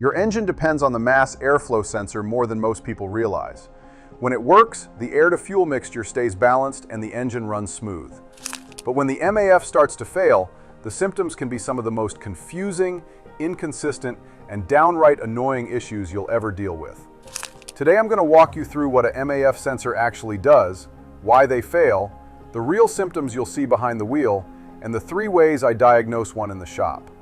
Your engine depends on the mass airflow sensor more than most people realize. When it works, the air-to-fuel mixture stays balanced and the engine runs smooth. But when the MAF starts to fail, the symptoms can be some of the most confusing, inconsistent, and downright annoying issues you'll ever deal with. Today I'm going to walk you through what a MAF sensor actually does, why they fail, the real symptoms you'll see behind the wheel, and the 3 ways I diagnose one in the shop.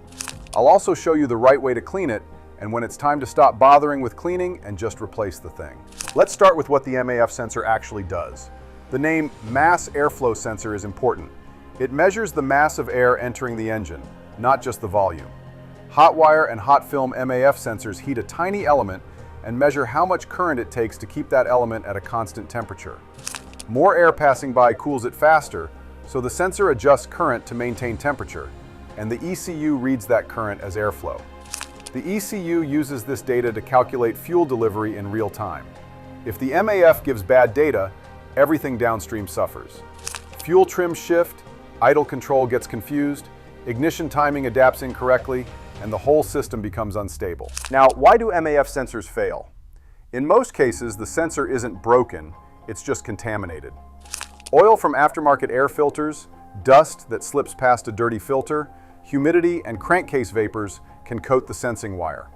I'll also show you the right way to clean it, and when it's time to stop bothering with cleaning and just replace the thing. Let's start with what the MAF sensor actually does. The name mass airflow sensor is important. It measures the mass of air entering the engine, not just the volume. Hot wire and hot film MAF sensors heat a tiny element and measure how much current it takes to keep that element at a constant temperature. More air passing by cools it faster, so the sensor adjusts current to maintain temperature, and the ECU reads that current as airflow. The ECU uses this data to calculate fuel delivery in real time. If the MAF gives bad data, everything downstream suffers. Fuel trim shift, idle control gets confused, ignition timing adapts incorrectly, and the whole system becomes unstable. Now, why do MAF sensors fail? In most cases, the sensor isn't broken, it's just contaminated. Oil from aftermarket air filters, dust that slips past a dirty filter, humidity and crankcase vapors can coat the sensing wire.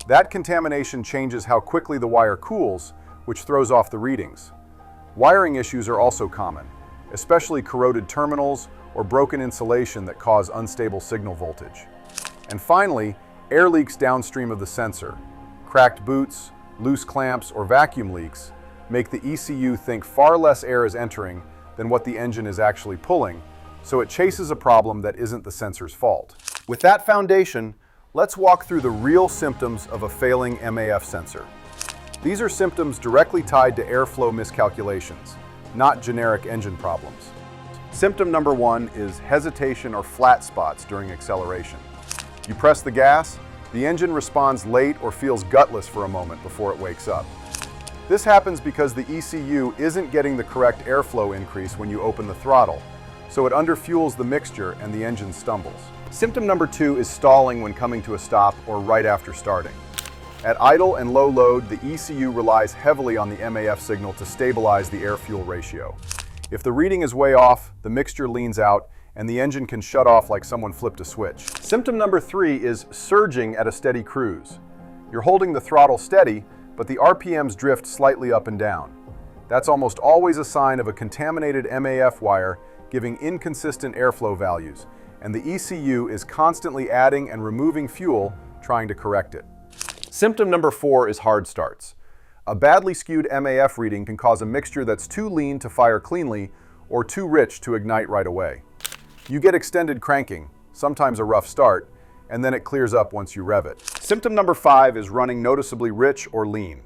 That contamination changes how quickly the wire cools, which throws off the readings. Wiring issues are also common, especially corroded terminals or broken insulation that cause unstable signal voltage. And finally, air leaks downstream of the sensor. Cracked boots, loose clamps, or vacuum leaks make the ECU think far less air is entering than what the engine is actually pulling, so it chases a problem that isn't the sensor's fault. With that foundation, let's walk through the real symptoms of a failing MAF sensor. These are symptoms directly tied to airflow miscalculations, not generic engine problems. Symptom number 1 is hesitation or flat spots during acceleration. You press the gas, the engine responds late or feels gutless for a moment before it wakes up. This happens because the ECU isn't getting the correct airflow increase when you open the throttle, so it underfuels the mixture and the engine stumbles. Symptom number 2 is stalling when coming to a stop or right after starting. At idle and low load, the ECU relies heavily on the MAF signal to stabilize the air-fuel ratio. If the reading is way off, the mixture leans out and the engine can shut off like someone flipped a switch. Symptom number 3 is surging at a steady cruise. You're holding the throttle steady, but the RPMs drift slightly up and down. That's almost always a sign of a contaminated MAF wire giving inconsistent airflow values, and the ECU is constantly adding and removing fuel, trying to correct it. Symptom number 4 is hard starts. A badly skewed MAF reading can cause a mixture that's too lean to fire cleanly or too rich to ignite right away. You get extended cranking, sometimes a rough start, and then it clears up once you rev it. Symptom number 5 is running noticeably rich or lean.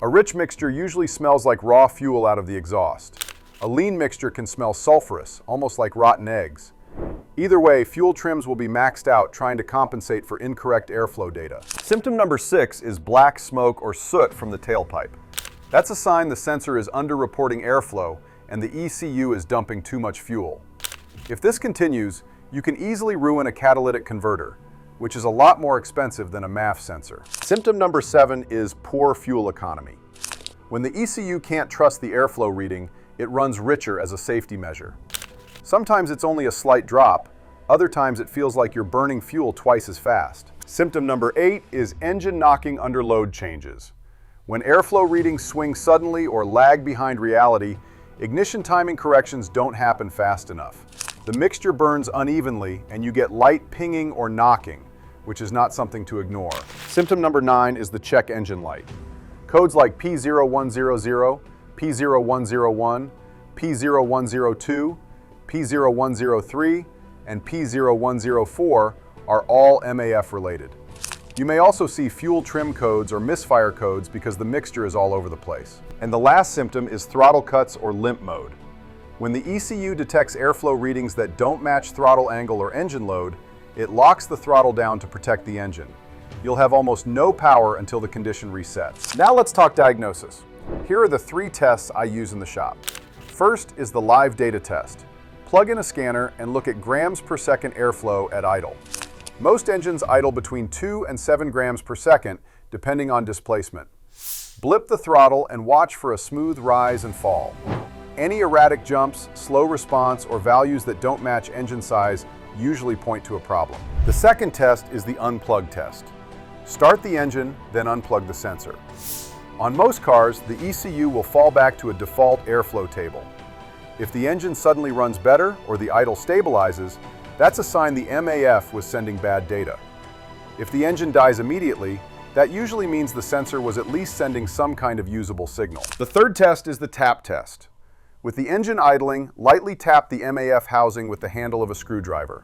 A rich mixture usually smells like raw fuel out of the exhaust. A lean mixture can smell sulfurous, almost like rotten eggs. Either way, fuel trims will be maxed out trying to compensate for incorrect airflow data. Symptom number 6 is black smoke or soot from the tailpipe. That's a sign the sensor is underreporting airflow and the ECU is dumping too much fuel. If this continues, you can easily ruin a catalytic converter, which is a lot more expensive than a MAF sensor. Symptom number 7 is poor fuel economy. When the ECU can't trust the airflow reading, it runs richer as a safety measure. Sometimes it's only a slight drop, other times it feels like you're burning fuel twice as fast. Symptom number 8 is engine knocking under load changes. When airflow readings swing suddenly or lag behind reality, ignition timing corrections don't happen fast enough. The mixture burns unevenly and you get light pinging or knocking, which is not something to ignore. Symptom number 9 is the check engine light. Codes like P0100, P0101, P0102, P0103, and P0104 are all MAF related. You may also see fuel trim codes or misfire codes because the mixture is all over the place. And the last symptom is throttle cuts or limp mode. When the ECU detects airflow readings that don't match throttle angle or engine load, it locks the throttle down to protect the engine. You'll have almost no power until the condition resets. Now let's talk diagnosis. Here are the 3 tests I use in the shop. First is the live data test. Plug in a scanner and look at grams per second airflow at idle. Most engines idle between 2 and 7 grams per second, depending on displacement. Blip the throttle and watch for a smooth rise and fall. Any erratic jumps, slow response, or values that don't match engine size usually point to a problem. The second test is the unplug test. Start the engine, then unplug the sensor. On most cars, the ECU will fall back to a default airflow table. If the engine suddenly runs better or the idle stabilizes, that's a sign the MAF was sending bad data. If the engine dies immediately, that usually means the sensor was at least sending some kind of usable signal. The third test is the tap test. With the engine idling, lightly tap the MAF housing with the handle of a screwdriver.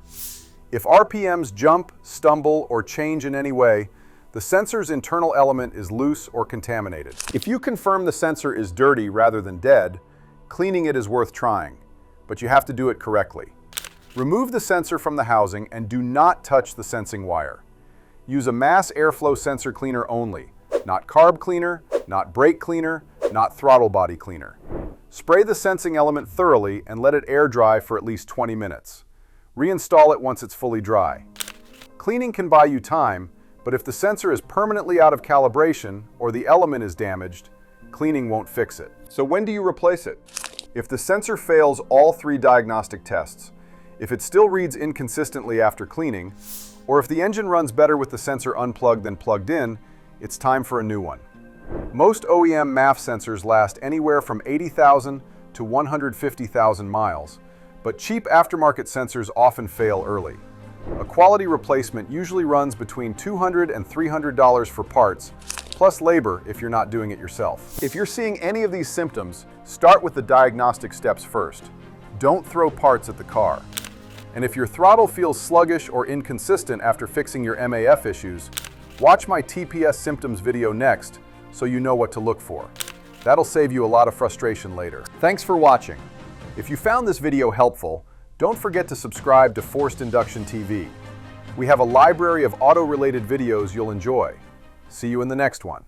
If RPMs jump, stumble, or change in any way, the sensor's internal element is loose or contaminated. If you confirm the sensor is dirty rather than dead, cleaning it is worth trying, but you have to do it correctly. Remove the sensor from the housing and do not touch the sensing wire. Use a mass airflow sensor cleaner only, not carb cleaner, not brake cleaner, not throttle body cleaner. Spray the sensing element thoroughly and let it air dry for at least 20 minutes. Reinstall it once it's fully dry. Cleaning can buy you time, but if the sensor is permanently out of calibration or the element is damaged, cleaning won't fix it. So when do you replace it? If the sensor fails all 3 diagnostic tests, if it still reads inconsistently after cleaning, or if the engine runs better with the sensor unplugged than plugged in, it's time for a new one. Most OEM MAF sensors last anywhere from 80,000 to 150,000 miles, but cheap aftermarket sensors often fail early. A quality replacement usually runs between $200 and $300 for parts, plus labor if you're not doing it yourself. If you're seeing any of these symptoms, start with the diagnostic steps first. Don't throw parts at the car. And if your throttle feels sluggish or inconsistent after fixing your MAF issues, watch my TPS symptoms video next so you know what to look for. That'll save you a lot of frustration later. Thanks for watching. If you found this video helpful, don't forget to subscribe to Forced Induction TV. We have a library of auto-related videos you'll enjoy. See you in the next one.